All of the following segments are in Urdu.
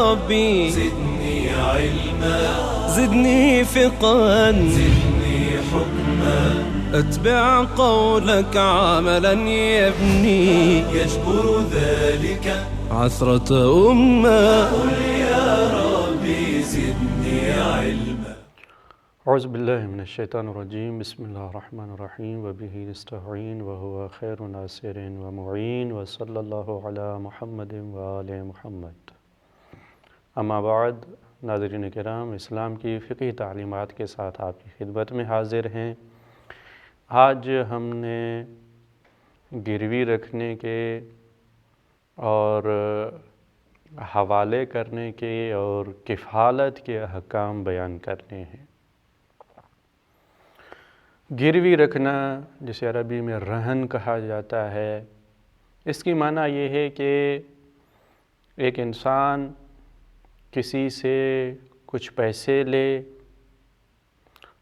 ربي زدني علما زدني فقها زدني حكما أتبع قولك عملا يبني يجبر ذلك عثرة أمة. قل يا ربي زدني علما. اعوذ باللہ من الشیطان الرجیم. بسم اللہ الرحمن الرحیم وبہ نستعین وہو خیر ناصر ومعین وصلی اللہ علی محمد وآل محمد. اما بعد، ناظرین کرام، اسلام کی فقہی تعلیمات کے ساتھ آپ کی خدمت میں حاضر ہیں. آج ہم نے گروی رکھنے کے اور حوالے کرنے کے اور کفالت کے احکام بیان کرنے ہیں. گروی رکھنا، جسے عربی میں رہن کہا جاتا ہے، اس کی معنی یہ ہے کہ ایک انسان کسی سے کچھ پیسے لے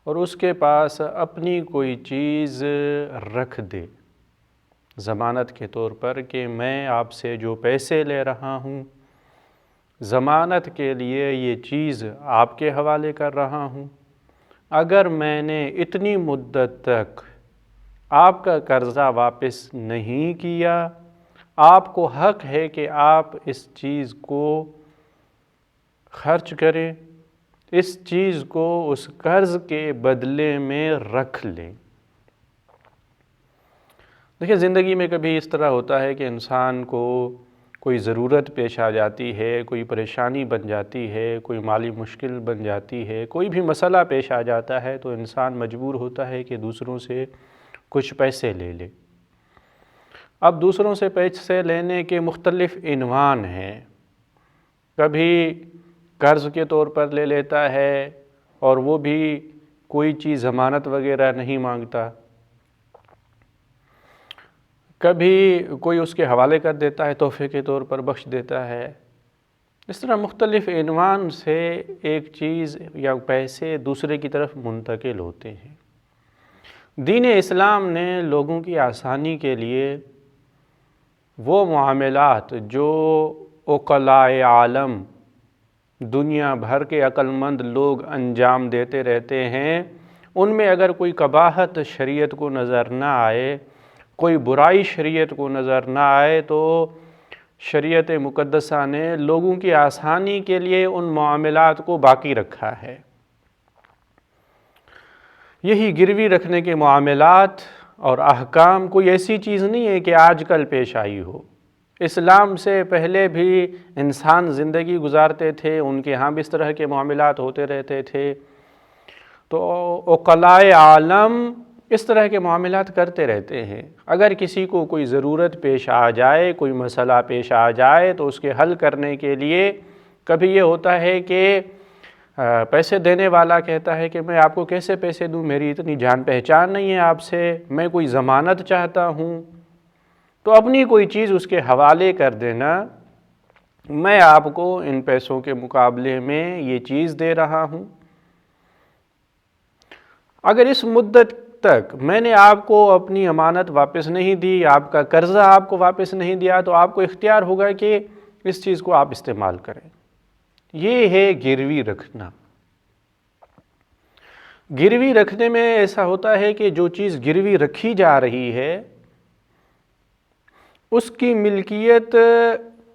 اور اس کے پاس اپنی کوئی چیز رکھ دے ضمانت کے طور پر کہ میں آپ سے جو پیسے لے رہا ہوں، ضمانت کے لیے یہ چیز آپ کے حوالے کر رہا ہوں. اگر میں نے اتنی مدت تک آپ کا قرضہ واپس نہیں کیا، آپ کو حق ہے کہ آپ اس چیز کو خرچ کریں، اس چیز کو اس قرض کے بدلے میں رکھ لیں. دیکھیں، زندگی میں کبھی اس طرح ہوتا ہے کہ انسان کو کوئی ضرورت پیش آ جاتی ہے، کوئی پریشانی بن جاتی ہے، کوئی مالی مشکل بن جاتی ہے، کوئی بھی مسئلہ پیش آ جاتا ہے تو انسان مجبور ہوتا ہے کہ دوسروں سے کچھ پیسے لے لے. اب دوسروں سے پیسے لینے کے مختلف عنوان ہیں. کبھی قرض کے طور پر لے لیتا ہے اور وہ بھی کوئی چیز ضمانت وغیرہ نہیں مانگتا. کبھی کوئی اس کے حوالے کر دیتا ہے، تحفے کے طور پر بخش دیتا ہے. اس طرح مختلف عنوان سے ایک چیز یا پیسے دوسرے کی طرف منتقل ہوتے ہیں. دین اسلام نے لوگوں کی آسانی کے لیے وہ معاملات جو عقلاء عالم، دنیا بھر کے عقل مند لوگ انجام دیتے رہتے ہیں، ان میں اگر کوئی قباحت شریعت کو نظر نہ آئے، کوئی برائی شریعت کو نظر نہ آئے، تو شریعت مقدسہ نے لوگوں کی آسانی کے لیے ان معاملات کو باقی رکھا ہے. یہی گروی رکھنے کے معاملات اور احکام کوئی ایسی چیز نہیں ہے کہ آج کل پیش آئی ہو. اسلام سے پہلے بھی انسان زندگی گزارتے تھے، ان کے ہاں بھی اس طرح کے معاملات ہوتے رہتے تھے. تو عقلاء عالم اس طرح کے معاملات کرتے رہتے ہیں. اگر کسی کو کوئی ضرورت پیش آ جائے، کوئی مسئلہ پیش آ جائے، تو اس کے حل کرنے کے لیے کبھی یہ ہوتا ہے کہ پیسے دینے والا کہتا ہے کہ میں آپ کو کیسے پیسے دوں، میری اتنی جان پہچان نہیں ہے آپ سے، میں کوئی ضمانت چاہتا ہوں. تو اپنی کوئی چیز اس کے حوالے کر دینا، میں آپ کو ان پیسوں کے مقابلے میں یہ چیز دے رہا ہوں. اگر اس مدت تک میں نے آپ کو اپنی امانت واپس نہیں دی، آپ کا قرضہ آپ کو واپس نہیں دیا، تو آپ کو اختیار ہوگا کہ اس چیز کو آپ استعمال کریں. یہ ہے گروی رکھنا. گروی رکھنے میں ایسا ہوتا ہے کہ جو چیز گروی رکھی جا رہی ہے اس کی ملکیت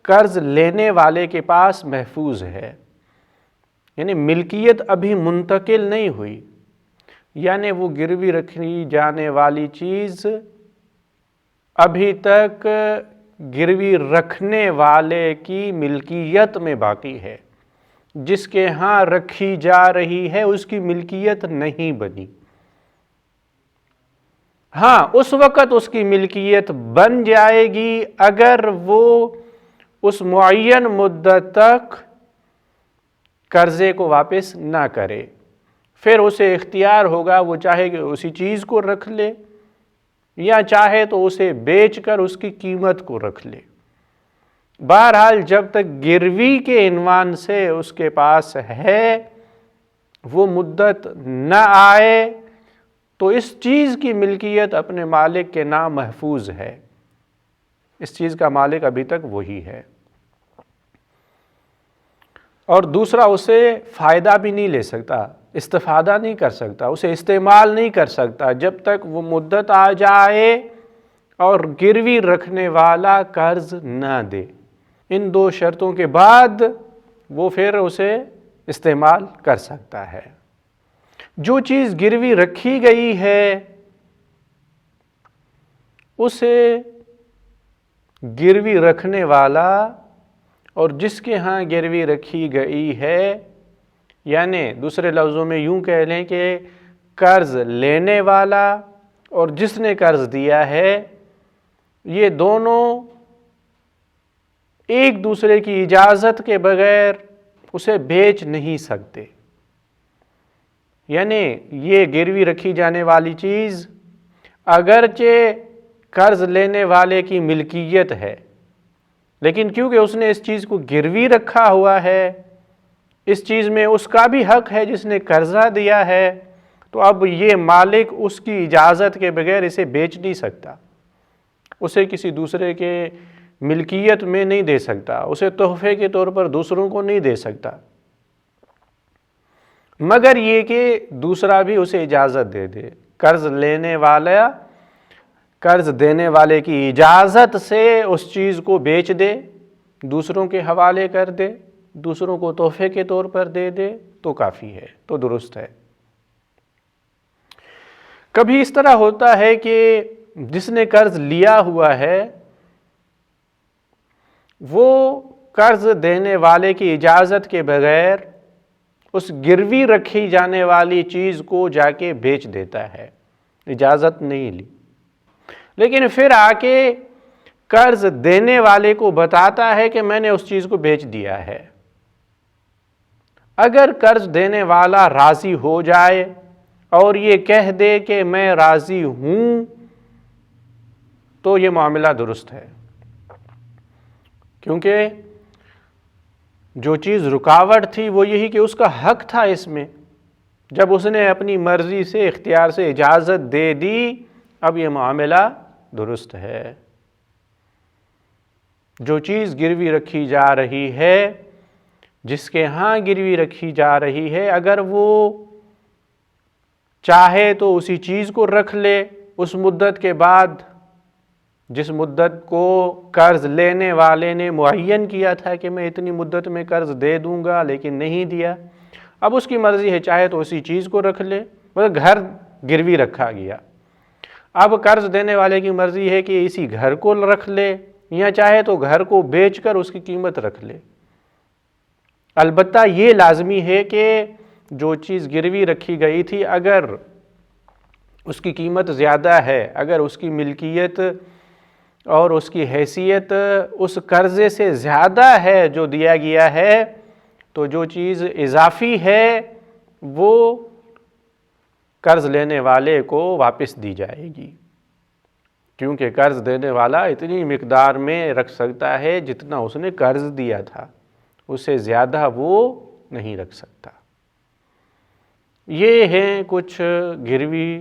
قرض لینے والے کے پاس محفوظ ہے. یعنی ملکیت ابھی منتقل نہیں ہوئی، یعنی وہ گروی رکھی جانے والی چیز ابھی تک گروی رکھنے والے کی ملکیت میں باقی ہے. جس کے ہاں رکھی جا رہی ہے اس کی ملکیت نہیں بنی. ہاں، اس وقت اس کی ملکیت بن جائے گی اگر وہ اس معین مدت تک قرضے کو واپس نہ کرے. پھر اسے اختیار ہوگا، وہ چاہے کہ اسی چیز کو رکھ لے یا چاہے تو اسے بیچ کر اس کی قیمت کو رکھ لے. بہرحال جب تک گروی کے عنوان سے اس کے پاس ہے، وہ مدت نہ آئے، تو اس چیز کی ملکیت اپنے مالک کے نام محفوظ ہے. اس چیز کا مالک ابھی تک وہی ہے. اور دوسرا اسے فائدہ بھی نہیں لے سکتا، استفادہ نہیں کر سکتا، اسے استعمال نہیں کر سکتا جب تک وہ مدت آ جائے اور گروی رکھنے والا قرض نہ دے۔ ان دو شرطوں کے بعد وہ پھر اسے استعمال کر سکتا ہے۔ جو چیز گروی رکھی گئی ہے اسے گروی رکھنے والا اور جس کے ہاں گروی رکھی گئی ہے، یعنی دوسرے لفظوں میں یوں کہہ لیں کہ قرض لینے والا اور جس نے قرض دیا ہے، یہ دونوں ایک دوسرے کی اجازت کے بغیر اسے بیچ نہیں سکتے۔ یعنی یہ گروی رکھی جانے والی چیز اگرچہ قرض لینے والے کی ملکیت ہے، لیکن کیونکہ اس نے اس چیز کو گروی رکھا ہوا ہے، اس چیز میں اس کا بھی حق ہے جس نے قرضہ دیا ہے، تو اب یہ مالک اس کی اجازت کے بغیر اسے بیچ نہیں سکتا، اسے کسی دوسرے کے ملکیت میں نہیں دے سکتا، اسے تحفے کے طور پر دوسروں کو نہیں دے سکتا، مگر یہ کہ دوسرا بھی اسے اجازت دے دے۔ قرض لینے والا قرض دینے والے کی اجازت سے اس چیز کو بیچ دے، دوسروں کے حوالے کر دے، دوسروں کو تحفے کے طور پر دے دے تو کافی ہے، تو درست ہے۔ کبھی اس طرح ہوتا ہے کہ جس نے قرض لیا ہوا ہے وہ قرض دینے والے کی اجازت کے بغیر اس گروی رکھی جانے والی چیز کو جا کے بیچ دیتا ہے، اجازت نہیں لی، لیکن پھر آ کے قرض دینے والے کو بتاتا ہے کہ میں نے اس چیز کو بیچ دیا ہے۔ اگر قرض دینے والا راضی ہو جائے اور یہ کہہ دے کہ میں راضی ہوں تو یہ معاملہ درست ہے، کیونکہ جو چیز رکاوٹ تھی وہ یہی کہ اس کا حق تھا اس میں، جب اس نے اپنی مرضی سے اختیار سے اجازت دے دی اب یہ معاملہ درست ہے۔ جو چیز گروی رکھی جا رہی ہے، جس کے ہاں گروی رکھی جا رہی ہے، اگر وہ چاہے تو اسی چیز کو رکھ لے اس مدت کے بعد جس مدت کو قرض لینے والے نے معین کیا تھا کہ میں اتنی مدت میں قرض دے دوں گا، لیکن نہیں دیا، اب اس کی مرضی ہے، چاہے تو اسی چیز کو رکھ لے، مگر گھر گروی رکھا گیا، اب قرض دینے والے کی مرضی ہے کہ اسی گھر کو رکھ لے یا چاہے تو گھر کو بیچ کر اس کی قیمت رکھ لے۔ البتہ یہ لازمی ہے کہ جو چیز گروی رکھی گئی تھی اگر اس کی قیمت زیادہ ہے، اگر اس کی ملکیت اور اس کی حیثیت اس قرضے سے زیادہ ہے جو دیا گیا ہے، تو جو چیز اضافی ہے وہ قرض لینے والے کو واپس دی جائے گی، کیونکہ قرض دینے والا اتنی مقدار میں رکھ سکتا ہے جتنا اس نے قرض دیا تھا، اس سے زیادہ وہ نہیں رکھ سکتا۔ یہ ہیں کچھ گروی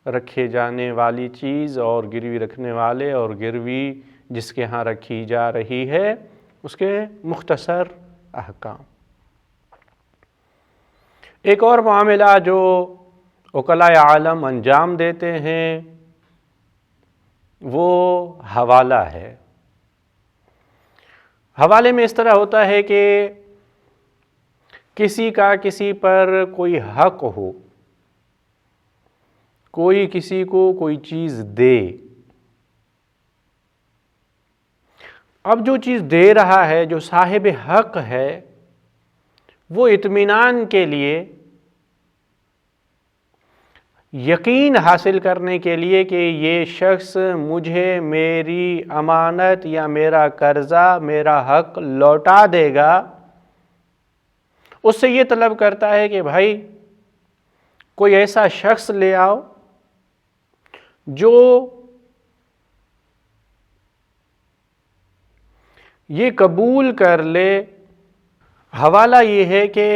رکھے جانے والی چیز اور گروی رکھنے والے اور گروی جس کے ہاں رکھی جا رہی ہے اس کے مختصر احکام۔ ایک اور معاملہ جو عقلاء عالم انجام دیتے ہیں وہ حوالہ ہے۔ حوالے میں اس طرح ہوتا ہے کہ کسی کا کسی پر کوئی حق ہو، کوئی کسی کو کوئی چیز دے، اب جو چیز دے رہا ہے جو صاحب حق ہے وہ اطمینان کے لیے، یقین حاصل کرنے کے لیے کہ یہ شخص مجھے میری امانت یا میرا قرضہ میرا حق لوٹا دے گا، اس سے یہ طلب کرتا ہے کہ بھائی کوئی ایسا شخص لے آؤ جو یہ قبول کر لے۔ حوالہ یہ ہے کہ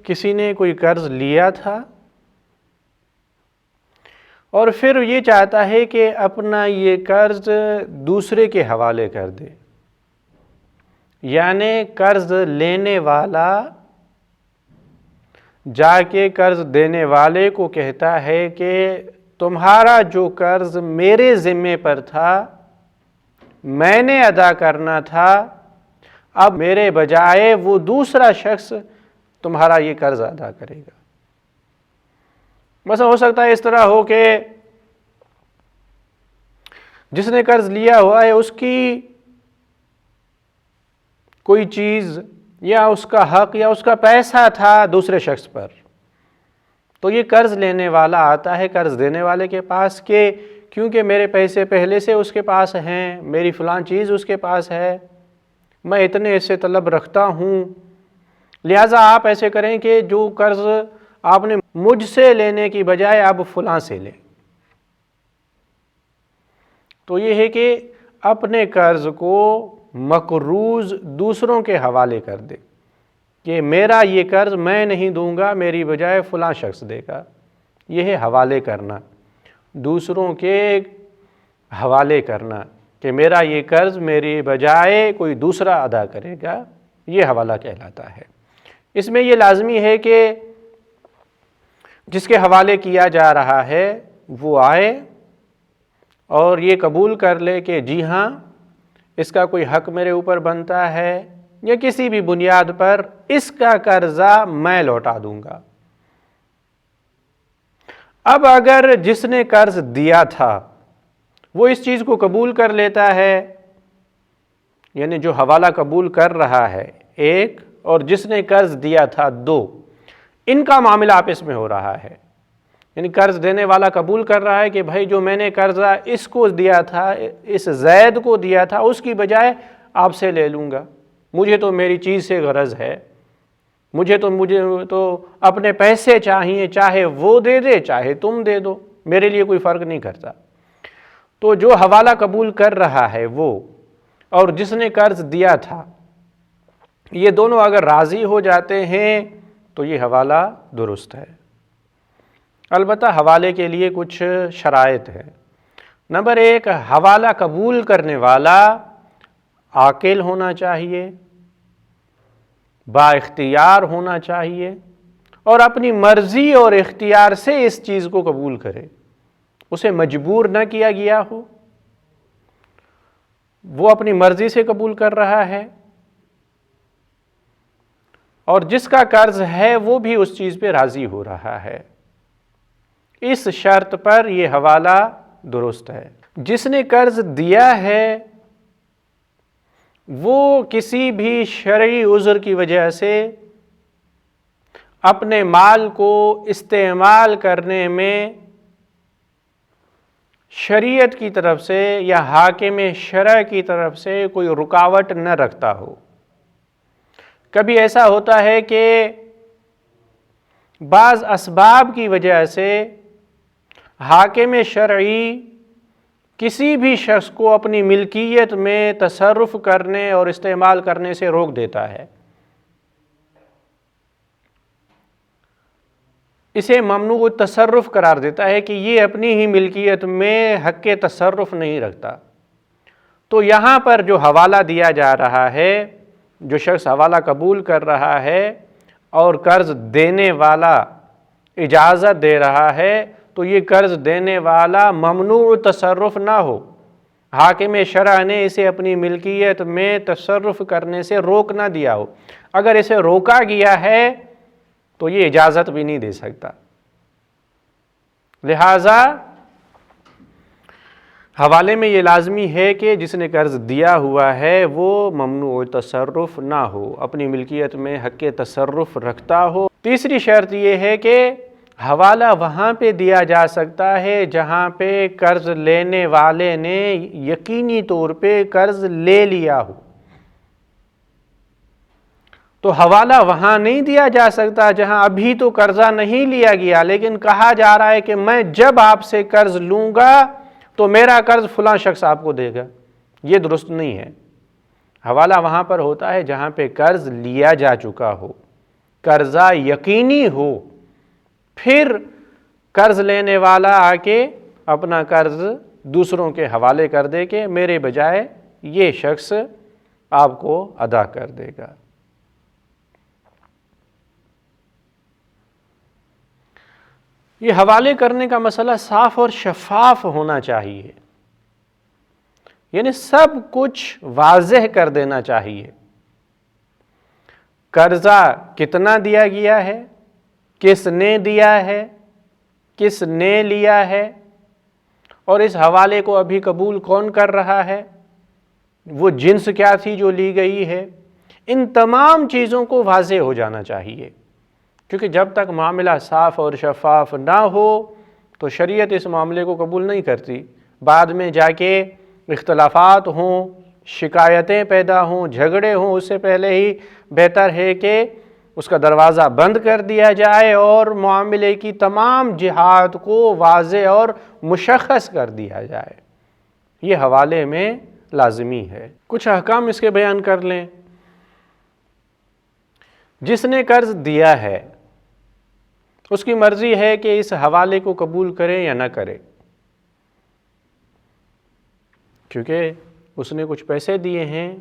کسی نے کوئی قرض لیا تھا اور پھر یہ چاہتا ہے کہ اپنا یہ قرض دوسرے کے حوالے کر دے، یعنی قرض لینے والا جا کے قرض دینے والے کو کہتا ہے کہ تمہارا جو قرض میرے ذمے پر تھا، میں نے ادا کرنا تھا، اب میرے بجائے وہ دوسرا شخص تمہارا یہ قرض ادا کرے گا۔ مثلا ہو سکتا ہے اس طرح ہو کہ جس نے قرض لیا ہوا ہے اس کی کوئی چیز یا اس کا حق یا اس کا پیسہ تھا دوسرے شخص پر، تو یہ قرض لینے والا آتا ہے قرض دینے والے کے پاس کہ کیونکہ میرے پیسے پہلے سے اس کے پاس ہیں، میری فلاں چیز اس کے پاس ہے، میں اتنے ایسے طلب رکھتا ہوں، لہٰذا آپ ایسے کریں کہ جو قرض آپ نے مجھ سے لینے کی بجائے آپ فلاں سے لیں۔ تو یہ ہے کہ اپنے قرض کو مقروض دوسروں کے حوالے کر دے کہ میرا یہ قرض میں نہیں دوں گا، میری بجائے فلاں شخص دے گا۔ یہ ہے حوالے کرنا، دوسروں کے حوالے کرنا کہ میرا یہ قرض میری بجائے کوئی دوسرا ادا کرے گا، یہ حوالہ کہلاتا ہے۔ اس میں یہ لازمی ہے کہ جس کے حوالے کیا جا رہا ہے وہ آئے اور یہ قبول کر لے کہ جی ہاں اس کا کوئی حق میرے اوپر بنتا ہے، یا کسی بھی بنیاد پر اس کا قرضہ میں لوٹا دوں گا۔ اب اگر جس نے قرض دیا تھا وہ اس چیز کو قبول کر لیتا ہے، یعنی جو حوالہ قبول کر رہا ہے ایک، اور جس نے قرض دیا تھا دو، ان کا معاملہ آپس میں ہو رہا ہے، یعنی قرض دینے والا قبول کر رہا ہے کہ بھائی جو میں نے قرضہ اس کو دیا تھا، اس زید کو دیا تھا، اس کی بجائے آپ سے لے لوں گا، مجھے تو میری چیز سے غرض ہے، مجھے تو اپنے پیسے چاہیے، چاہے وہ دے دے چاہے تم دے دو، میرے لیے کوئی فرق نہیں کرتا۔ تو جو حوالہ قبول کر رہا ہے وہ اور جس نے قرض دیا تھا، یہ دونوں اگر راضی ہو جاتے ہیں تو یہ حوالہ درست ہے۔ البتہ حوالے کے لیے کچھ شرائط ہے۔ نمبر ایک، حوالہ قبول کرنے والا عاقل ہونا چاہیے، با اختیار ہونا چاہیے، اور اپنی مرضی اور اختیار سے اس چیز کو قبول کرے، اسے مجبور نہ کیا گیا ہو، وہ اپنی مرضی سے قبول کر رہا ہے، اور جس کا قرض ہے وہ بھی اس چیز پہ راضی ہو رہا ہے۔ اس شرط پر یہ حوالہ درست ہے۔ جس نے قرض دیا ہے وہ کسی بھی شرعی عذر کی وجہ سے اپنے مال کو استعمال کرنے میں شریعت کی طرف سے یا حاکم شرع کی طرف سے کوئی رکاوٹ نہ رکھتا ہو۔ کبھی ایسا ہوتا ہے کہ بعض اسباب کی وجہ سے حاکم شرعی کسی بھی شخص کو اپنی ملکیت میں تصرف کرنے اور استعمال کرنے سے روک دیتا ہے، اسے ممنوع تصرف قرار دیتا ہے کہ یہ اپنی ہی ملکیت میں حق تصرف نہیں رکھتا۔ تو یہاں پر جو حوالہ دیا جا رہا ہے، جو شخص حوالہ قبول کر رہا ہے اور قرض دینے والا اجازت دے رہا ہے، تو یہ قرض دینے والا ممنوع تصرف نہ ہو، حاکم شرع نے اسے اپنی ملکیت میں تصرف کرنے سے روک نہ دیا ہو۔ اگر اسے روکا گیا ہے تو یہ اجازت بھی نہیں دے سکتا۔ لہٰذا حوالے میں یہ لازمی ہے کہ جس نے قرض دیا ہوا ہے وہ ممنوع تصرف نہ ہو، اپنی ملکیت میں حق تصرف رکھتا ہو۔ تیسری شرط یہ ہے کہ حوالہ وہاں پہ دیا جا سکتا ہے جہاں پہ قرض لینے والے نے یقینی طور پہ قرض لے لیا ہو۔ تو حوالہ وہاں نہیں دیا جا سکتا جہاں ابھی تو قرضہ نہیں لیا گیا، لیکن کہا جا رہا ہے کہ میں جب آپ سے قرض لوں گا تو میرا قرض فلاں شخص آپ کو دے گا، یہ درست نہیں ہے۔ حوالہ وہاں پر ہوتا ہے جہاں پہ قرض لیا جا چکا ہو، قرضہ یقینی ہو، پھر قرض لینے والا آ کے اپنا قرض دوسروں کے حوالے کر دے کہ میرے بجائے یہ شخص آپ کو ادا کر دے گا۔ یہ حوالے کرنے کا مسئلہ صاف اور شفاف ہونا چاہیے، یعنی سب کچھ واضح کر دینا چاہیے۔ قرضہ کتنا دیا گیا ہے، کس نے دیا ہے، کس نے لیا ہے، اور اس حوالے کو ابھی قبول کون کر رہا ہے، وہ جنس کیا تھی جو لی گئی ہے، ان تمام چیزوں کو واضح ہو جانا چاہیے، کیونکہ جب تک معاملہ صاف اور شفاف نہ ہو تو شریعت اس معاملے کو قبول نہیں کرتی۔ بعد میں جا کے اختلافات ہوں، شکایتیں پیدا ہوں، جھگڑے ہوں، اس سے پہلے ہی بہتر ہے کہ اس کا دروازہ بند کر دیا جائے اور معاملے کی تمام جہات کو واضح اور مشخص کر دیا جائے۔ یہ حوالے میں لازمی ہے۔ کچھ احکام اس کے بیان کر لیں۔ جس نے قرض دیا ہے اس کی مرضی ہے کہ اس حوالے کو قبول کرے یا نہ کرے، کیونکہ اس نے کچھ پیسے دیے ہیں،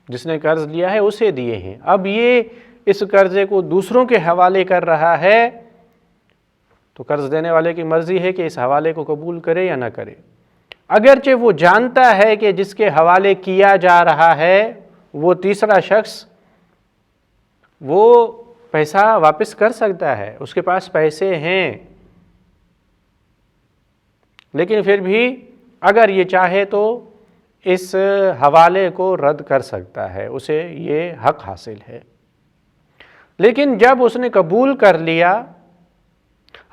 جس نے قرض لیا ہے اسے دیے ہیں، اب یہ اس قرضے کو دوسروں کے حوالے کر رہا ہے تو قرض دینے والے کی مرضی ہے کہ اس حوالے کو قبول کرے یا نہ کرے، اگرچہ وہ جانتا ہے کہ جس کے حوالے کیا جا رہا ہے وہ تیسرا شخص وہ پیسہ واپس کر سکتا ہے، اس کے پاس پیسے ہیں، لیکن پھر بھی اگر یہ چاہے تو اس حوالے کو رد کر سکتا ہے، اسے یہ حق حاصل ہے۔ لیکن جب اس نے قبول کر لیا،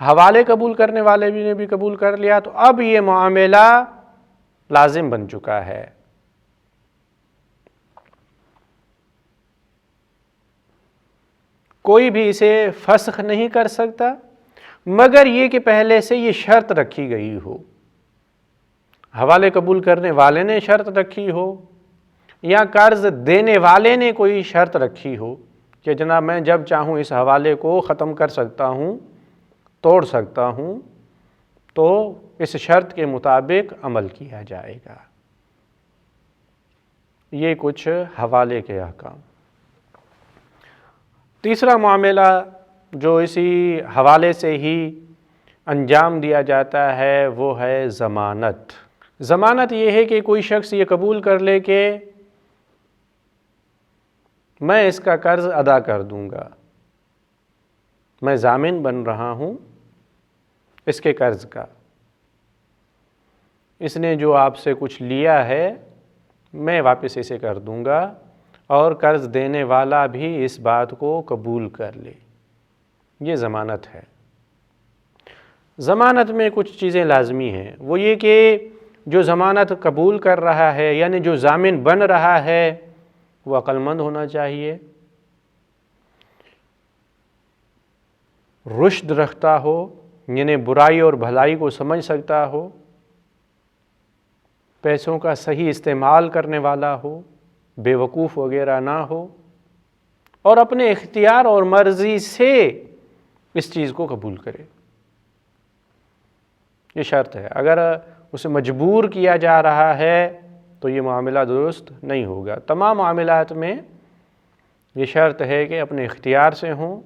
حوالے قبول کرنے والے نے بھی قبول کر لیا، تو اب یہ معاملہ لازم بن چکا ہے۔ کوئی بھی اسے فسخ نہیں کر سکتا مگر یہ کہ پہلے سے یہ شرط رکھی گئی ہو، حوالے قبول کرنے والے نے شرط رکھی ہو یا قرض دینے والے نے کوئی شرط رکھی ہو کہ جناب میں جب چاہوں اس حوالے کو ختم کر سکتا ہوں، توڑ سکتا ہوں، تو اس شرط کے مطابق عمل کیا جائے گا۔ یہ کچھ حوالے کے احکام۔ تیسرا معاملہ جو اسی حوالے سے ہی انجام دیا جاتا ہے وہ ہے ضمانت۔ ضمانت یہ ہے کہ کوئی شخص یہ قبول کر لے کہ میں اس کا قرض ادا کر دوں گا، میں ضامن بن رہا ہوں اس کے قرض کا، اس نے جو آپ سے کچھ لیا ہے میں واپس اسے کر دوں گا، اور قرض دینے والا بھی اس بات کو قبول کر لے، یہ ضمانت ہے۔ ضمانت میں کچھ چیزیں لازمی ہیں، وہ یہ کہ جو ضمانت قبول کر رہا ہے یعنی جو ضامن بن رہا ہے وہ عقل مند ہونا چاہیے، رشد رکھتا ہو یعنی برائی اور بھلائی کو سمجھ سکتا ہو، پیسوں کا صحیح استعمال کرنے والا ہو، بے وقوف وغیرہ نہ ہو، اور اپنے اختیار اور مرضی سے اس چیز کو قبول کرے، یہ شرط ہے۔ اگر اسے مجبور کیا جا رہا ہے تو یہ معاملہ درست نہیں ہوگا۔ تمام معاملات میں یہ شرط ہے کہ اپنے اختیار سے ہوں،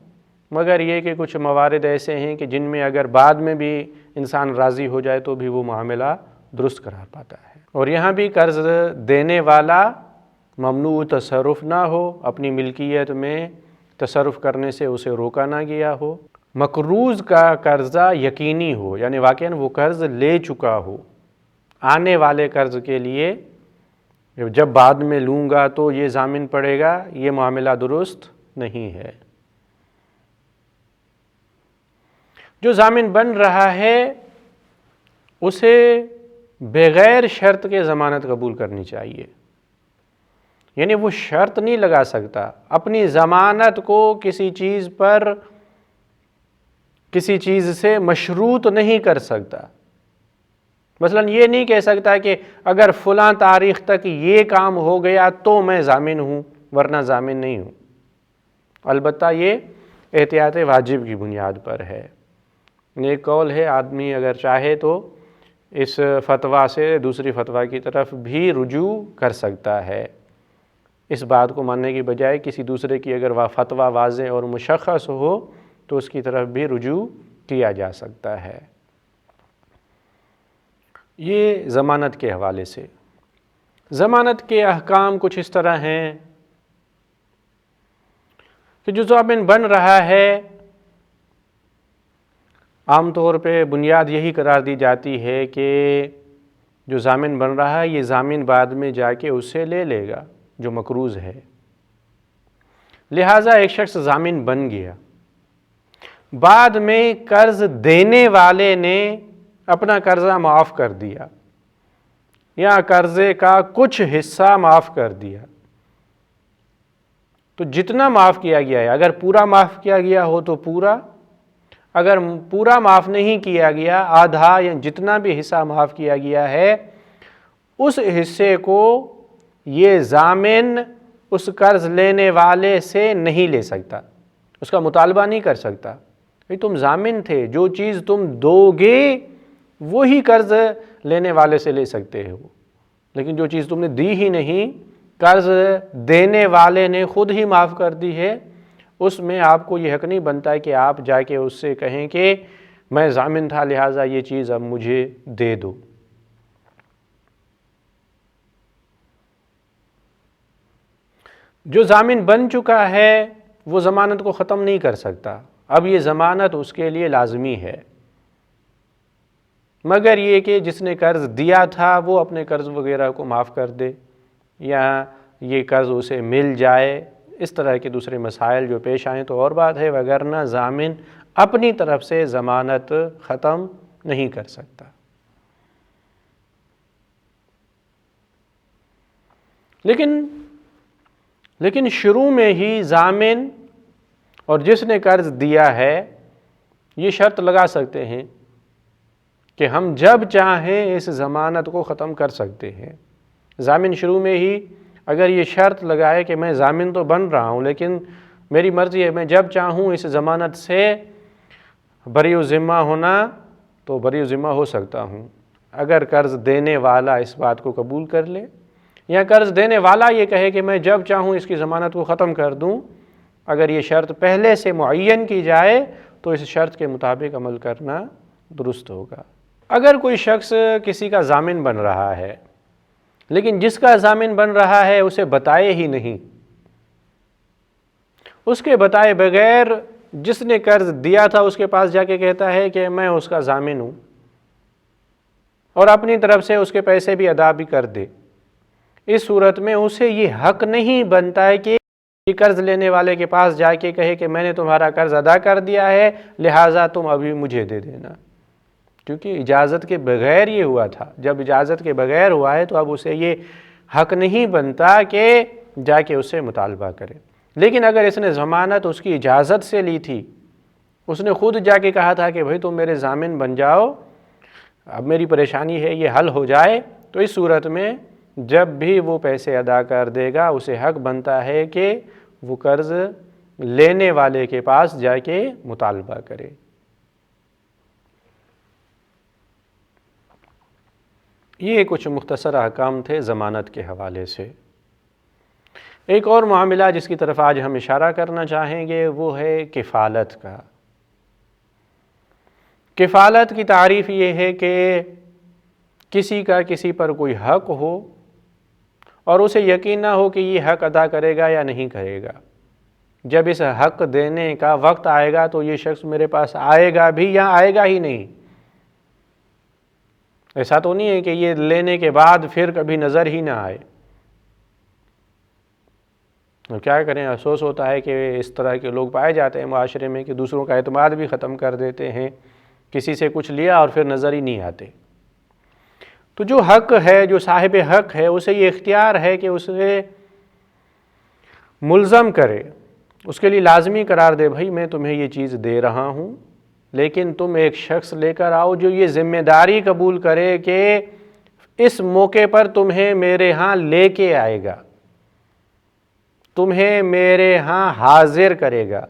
مگر یہ کہ کچھ موارد ایسے ہیں کہ جن میں اگر بعد میں بھی انسان راضی ہو جائے تو بھی وہ معاملہ درست قرار پاتا ہے۔ اور یہاں بھی قرض دینے والا ممنوع تصرف نہ ہو، اپنی ملکیت میں تصرف کرنے سے اسے روکا نہ گیا ہو، مقروض کا قرضہ یقینی ہو یعنی واقعاً وہ قرض لے چکا ہو، آنے والے قرض کے لیے جب بعد میں لوں گا تو یہ ضامن پڑے گا، یہ معاملہ درست نہیں ہے۔ جو ضامن بن رہا ہے اسے بغیر شرط کے ضمانت قبول کرنی چاہیے، یعنی وہ شرط نہیں لگا سکتا، اپنی ضمانت کو کسی چیز پر کسی چیز سے مشروط نہیں کر سکتا۔ مثلا یہ نہیں کہہ سکتا کہ اگر فلاں تاریخ تک یہ کام ہو گیا تو میں ضامن ہوں ورنہ ضامن نہیں ہوں، البتہ یہ احتیاط واجب کی بنیاد پر ہے۔ ایک قول ہے آدمی اگر چاہے تو اس فتویٰ سے دوسری فتویٰ کی طرف بھی رجوع کر سکتا ہے، اس بات کو ماننے کی بجائے کسی دوسرے کی اگر فتویٰ واضح اور مشخص ہو تو اس کی طرف بھی رجوع کیا جا سکتا ہے۔ یہ ضمانت کے حوالے سے۔ ضمانت کے احکام کچھ اس طرح ہیں کہ جو ضامن بن رہا ہے عام طور پہ بنیاد یہی قرار دی جاتی ہے کہ جو ضامن بن رہا ہے یہ ضامن بعد میں جا کے اس سے لے لے گا جو مقروض ہے، لہٰذا ایک شخص ضامن بن گیا، بعد میں قرض دینے والے نے اپنا قرضہ معاف کر دیا یا قرضے کا کچھ حصہ معاف کر دیا، تو جتنا معاف کیا گیا ہے، اگر پورا معاف کیا گیا ہو تو پورا، اگر پورا معاف نہیں کیا گیا، آدھا یا جتنا بھی حصہ معاف کیا گیا ہے، اس حصے کو یہ ضامن اس قرض لینے والے سے نہیں لے سکتا، اس کا مطالبہ نہیں کر سکتا۔ تم ضامن تھے، جو چیز تم دو گے وہی قرض لینے والے سے لے سکتے ہو، لیکن جو چیز تم نے دی ہی نہیں، قرض دینے والے نے خود ہی معاف کر دی ہے، اس میں آپ کو یہ حق نہیں بنتا ہے کہ آپ جا کے اس سے کہیں کہ میں ضامن تھا لہٰذا یہ چیز اب مجھے دے دو۔ جو ضامن بن چکا ہے وہ ضمانت کو ختم نہیں کر سکتا، اب یہ ضمانت اس کے لیے لازمی ہے، مگر یہ کہ جس نے قرض دیا تھا وہ اپنے قرض وغیرہ کو معاف کر دے یا یہ قرض اسے مل جائے، اس طرح کے دوسرے مسائل جو پیش آئیں تو اور بات ہے، وگرنہ ضامن اپنی طرف سے ضمانت ختم نہیں کر سکتا۔ لیکن شروع میں ہی ضامن اور جس نے قرض دیا ہے یہ شرط لگا سکتے ہیں کہ ہم جب چاہیں اس ضمانت کو ختم کر سکتے ہیں۔ ضامن شروع میں ہی اگر یہ شرط لگائے کہ میں ضامن تو بن رہا ہوں لیکن میری مرضی ہے میں جب چاہوں اس ضمانت سے بری ذمہ ہونا تو بری ذمہ ہو سکتا ہوں، اگر قرض دینے والا اس بات کو قبول کر لے یا قرض دینے والا یہ کہے کہ میں جب چاہوں اس کی ضمانت کو ختم کر دوں، اگر یہ شرط پہلے سے معین کی جائے تو اس شرط کے مطابق عمل کرنا درست ہوگا۔ اگر کوئی شخص کسی کا ضامن بن رہا ہے لیکن جس کا ضامن بن رہا ہے اسے بتائے ہی نہیں، اس کے بتائے بغیر جس نے قرض دیا تھا اس کے پاس جا کے کہتا ہے کہ میں اس کا ضامن ہوں اور اپنی طرف سے اس کے پیسے بھی ادا بھی کر دے، اس صورت میں اسے یہ حق نہیں بنتا ہے کہ قرض لینے والے کے پاس جا کے کہے کہ میں نے تمہارا قرض ادا کر دیا ہے لہٰذا تم ابھی مجھے دے دینا، کیونکہ اجازت کے بغیر یہ ہوا تھا۔ جب اجازت کے بغیر ہوا ہے تو اب اسے یہ حق نہیں بنتا کہ جا کے اس سے مطالبہ کرے۔ لیکن اگر اس نے ضمانت اس کی اجازت سے لی تھی، اس نے خود جا کے کہا تھا کہ بھائی تم میرے ضامن بن جاؤ، اب میری پریشانی ہے یہ حل ہو جائے، تو اس صورت میں جب بھی وہ پیسے ادا کر دے گا اسے حق بنتا ہے کہ وہ قرض لینے والے کے پاس جا کے مطالبہ کرے۔ یہ کچھ مختصر احکام تھے ضمانت کے حوالے سے۔ ایک اور معاملہ جس کی طرف آج ہم اشارہ کرنا چاہیں گے وہ ہے کفالت کا۔ کفالت کی تعریف یہ ہے کہ کسی کا کسی پر کوئی حق ہو اور اسے یقین نہ ہو کہ یہ حق ادا کرے گا یا نہیں کرے گا، جب اس حق دینے کا وقت آئے گا تو یہ شخص میرے پاس آئے گا بھی یا آئے گا ہی نہیں۔ ایسا تو نہیں ہے کہ یہ لینے کے بعد پھر کبھی نظر ہی نہ آئے۔ اور کیا کریں، افسوس ہوتا ہے کہ اس طرح کے لوگ پائے جاتے ہیں معاشرے میں کہ دوسروں کا اعتماد بھی ختم کر دیتے ہیں، کسی سے کچھ لیا اور پھر نظر ہی نہیں آتے۔ تو جو حق ہے، جو صاحب حق ہے، اسے یہ اختیار ہے کہ اسے ملزم کرے، اس کے لیے لازمی قرار دے، بھائی میں تمہیں یہ چیز دے رہا ہوں لیکن تم ایک شخص لے کر آؤ جو یہ ذمہ داری قبول کرے کہ اس موقع پر تمہیں میرے ہاں لے کے آئے گا، تمہیں میرے ہاں حاضر کرے گا۔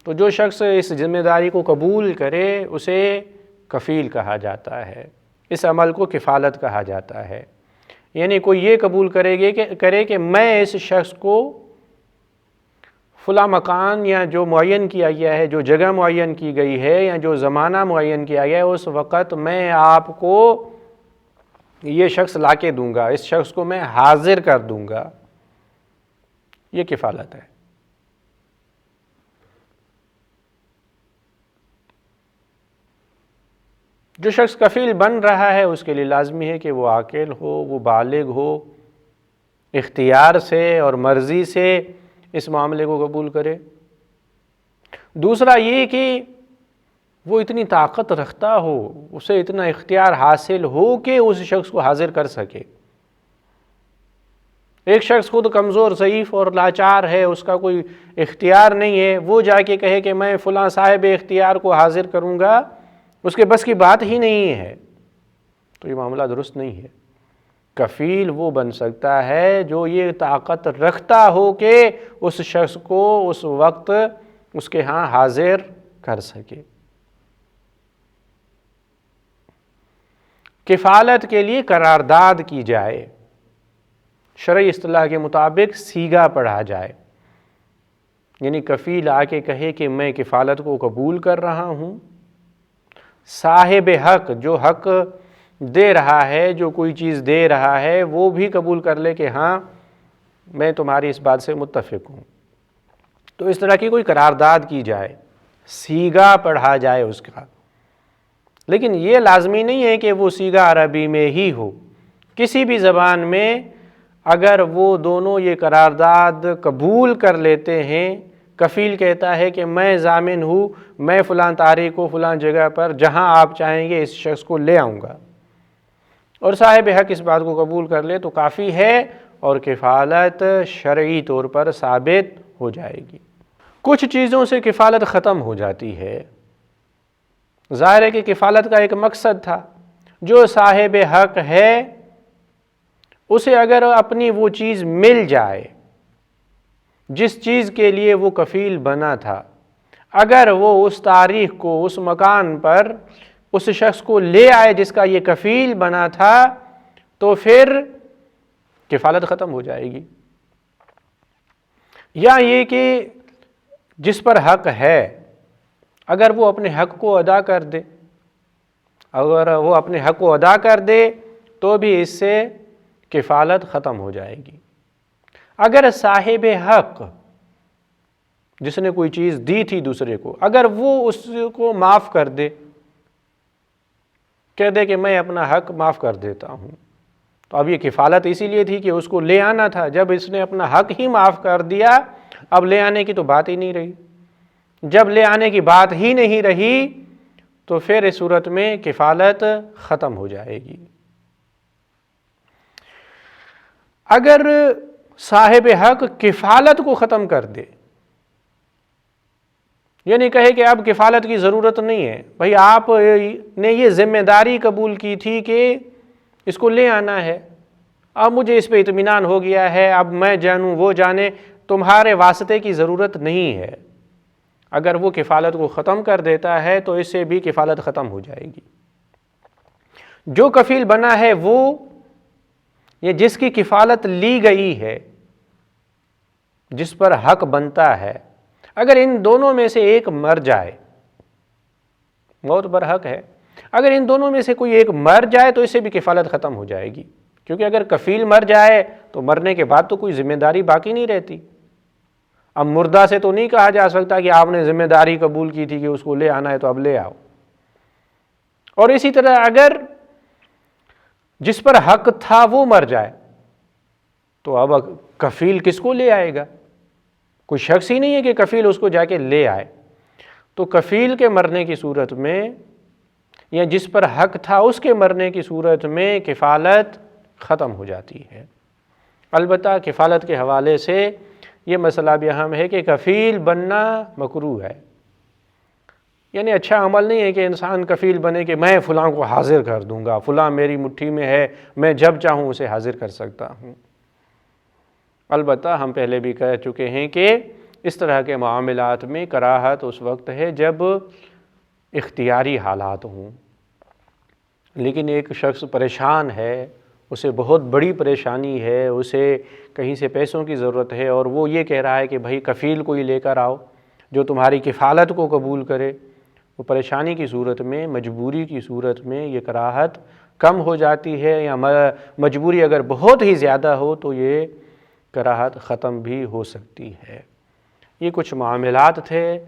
تو جو شخص اس ذمہ داری کو قبول کرے اسے کفیل کہا جاتا ہے، اس عمل کو کفالت کہا جاتا ہے۔ یعنی کوئی یہ قبول کرے کہ میں اس شخص کو فلاں مکان یا جو معین کیا گیا ہے، جو جگہ معین کی گئی ہے یا جو زمانہ معین کیا گیا ہے، اس وقت میں آپ کو یہ شخص لا کے دوں گا، اس شخص کو میں حاضر کر دوں گا، یہ کفالت ہے۔ جو شخص کفیل بن رہا ہے اس کے لیے لازمی ہے کہ وہ عاقل ہو، وہ بالغ ہو، اختیار سے اور مرضی سے اس معاملے کو قبول کرے۔ دوسرا یہ کہ وہ اتنی طاقت رکھتا ہو، اسے اتنا اختیار حاصل ہو کہ اس شخص کو حاضر کر سکے۔ ایک شخص خود کمزور، ضعیف اور لاچار ہے، اس کا کوئی اختیار نہیں ہے، وہ جا کے کہے کہ میں فلاں صاحب اختیار کو حاضر کروں گا، اس کے بس کی بات ہی نہیں ہے، تو یہ معاملہ درست نہیں ہے۔ کفیل وہ بن سکتا ہے جو یہ طاقت رکھتا ہو کہ اس شخص کو اس وقت اس کے ہاں حاضر کر سکے۔ کفالت کے لیے قرارداد کی جائے، شرعی اصطلاح کے مطابق سیغہ پڑھا جائے، یعنی کفیل آ کے کہے کہ میں کفالت کو قبول کر رہا ہوں، صاحب حق جو حق دے رہا ہے، جو کوئی چیز دے رہا ہے، وہ بھی قبول کر لے کہ ہاں میں تمہاری اس بات سے متفق ہوں۔ تو اس طرح کی کوئی قرارداد کی جائے، سیغہ پڑھا جائے اس کا، لیکن یہ لازمی نہیں ہے کہ وہ سیغہ عربی میں ہی ہو، کسی بھی زبان میں اگر وہ دونوں یہ قرارداد قبول کر لیتے ہیں، کفیل کہتا ہے کہ میں ضامن ہوں، میں فلاں تاریخ کو فلاں جگہ پر جہاں آپ چاہیں گے اس شخص کو لے آؤں گا، اور صاحب حق اس بات کو قبول کر لے تو کافی ہے، اور کفالت شرعی طور پر ثابت ہو جائے گی۔ کچھ چیزوں سے کفالت ختم ہو جاتی ہے، ظاہر ہے کہ کفالت کا ایک مقصد تھا، جو صاحب حق ہے اسے اگر اپنی وہ چیز مل جائے جس چیز کے لیے وہ کفیل بنا تھا، اگر وہ اس تاریخ کو اس مکان پر اس شخص کو لے آئے جس کا یہ کفیل بنا تھا، تو پھر کفالت ختم ہو جائے گی۔ یا یہ کہ جس پر حق ہے اگر وہ اپنے حق کو ادا کر دے، اگر وہ اپنے حق کو ادا کر دے تو بھی اس سے کفالت ختم ہو جائے گی۔ اگر صاحب حق جس نے کوئی چیز دی تھی دوسرے کو، اگر وہ اس کو معاف کر دے، کہہ دے کہ میں اپنا حق معاف کر دیتا ہوں، تو اب یہ کفالت اسی لیے تھی کہ اس کو لے آنا تھا، جب اس نے اپنا حق ہی معاف کر دیا اب لے آنے کی تو بات ہی نہیں رہی، جب لے آنے کی بات ہی نہیں رہی تو پھر اس صورت میں کفالت ختم ہو جائے گی۔ اگر صاحب حق کفالت کو ختم کر دے، یعنی کہے کہ اب کفالت کی ضرورت نہیں ہے، بھئی آپ نے یہ ذمہ داری قبول کی تھی کہ اس کو لے آنا ہے، اب مجھے اس پہ اطمینان ہو گیا ہے، اب میں جانوں وہ جانے، تمہارے واسطے کی ضرورت نہیں ہے، اگر وہ کفالت کو ختم کر دیتا ہے تو اس سے بھی کفالت ختم ہو جائے گی۔ جو کفیل بنا ہے وہ یہ جس کی کفالت لی گئی ہے، جس پر حق بنتا ہے، اگر ان دونوں میں سے ایک مر جائے، موت پر حق ہے، اگر ان دونوں میں سے کوئی ایک مر جائے تو اس سے بھی کفالت ختم ہو جائے گی، کیونکہ اگر کفیل مر جائے تو مرنے کے بعد تو کوئی ذمہ داری باقی نہیں رہتی۔ اب مردہ سے تو نہیں کہا جا سکتا کہ آپ نے ذمہ داری قبول کی تھی کہ اس کو لے آنا ہے تو اب لے آؤ۔ اور اسی طرح اگر جس پر حق تھا وہ مر جائے تو اب کفیل کس کو لے آئے گا؟ کوئی شخص ہی نہیں ہے کہ کفیل اس کو جا کے لے آئے، تو کفیل کے مرنے کی صورت میں یا جس پر حق تھا اس کے مرنے کی صورت میں کفالت ختم ہو جاتی ہے۔ البتہ کفالت کے حوالے سے یہ مسئلہ بھی اہم ہے کہ کفیل بننا مکروہ ہے، یعنی اچھا عمل نہیں ہے کہ انسان کفیل بنے کہ میں فلاں کو حاضر کر دوں گا، فلاں میری مٹھی میں ہے، میں جب چاہوں اسے حاضر کر سکتا ہوں۔ البتہ ہم پہلے بھی کہہ چکے ہیں کہ اس طرح کے معاملات میں کراہت اس وقت ہے جب اختیاری حالات ہوں، لیکن ایک شخص پریشان ہے، اسے بہت بڑی پریشانی ہے، اسے کہیں سے پیسوں کی ضرورت ہے اور وہ یہ کہہ رہا ہے کہ بھائی کفیل کوئی لے کر آؤ جو تمہاری کفالت کو قبول کرے، وہ پریشانی کی صورت میں، مجبوری کی صورت میں یہ کراہت کم ہو جاتی ہے، یا مجبوری اگر بہت ہی زیادہ ہو تو یہ کراہت ختم بھی ہو سکتی ہے۔ یہ کچھ معاملات تھے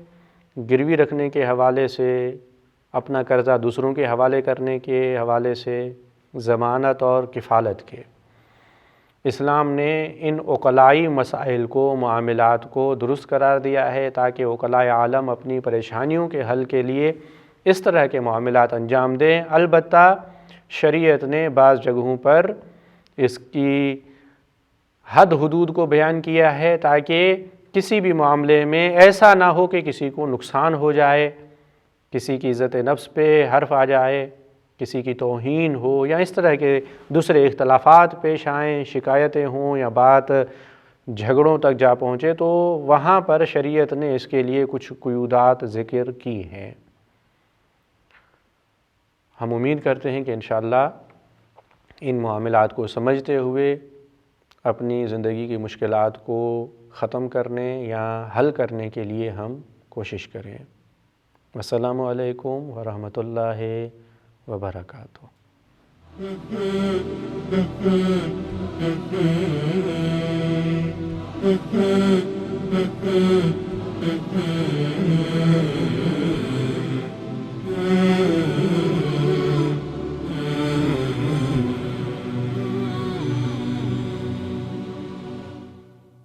گروی رکھنے کے حوالے سے، اپنا قرضہ دوسروں کے حوالے کرنے کے حوالے سے، ضمانت اور کفالت کے۔ اسلام نے ان عقلائی مسائل کو، معاملات کو درست قرار دیا ہے تاکہ عقلاء عالم اپنی پریشانیوں کے حل کے لیے اس طرح کے معاملات انجام دیں۔ البتہ شریعت نے بعض جگہوں پر اس کی حد حدود کو بیان کیا ہے تاکہ کسی بھی معاملے میں ایسا نہ ہو کہ کسی کو نقصان ہو جائے، کسی کی عزت نفس پہ حرف آ جائے، کسی کی توہین ہو، یا اس طرح کے دوسرے اختلافات پیش آئیں، شکایتیں ہوں یا بات جھگڑوں تک جا پہنچے، تو وہاں پر شریعت نے اس کے لیے کچھ قیودات ذکر کی ہیں۔ ہم امید کرتے ہیں کہ انشاءاللہ ان معاملات کو سمجھتے ہوئے اپنی زندگی کی مشکلات کو ختم کرنے یا حل کرنے کے لیے ہم کوشش کریں۔ السلام علیکم ورحمۃ اللہ وبرکاتہ۔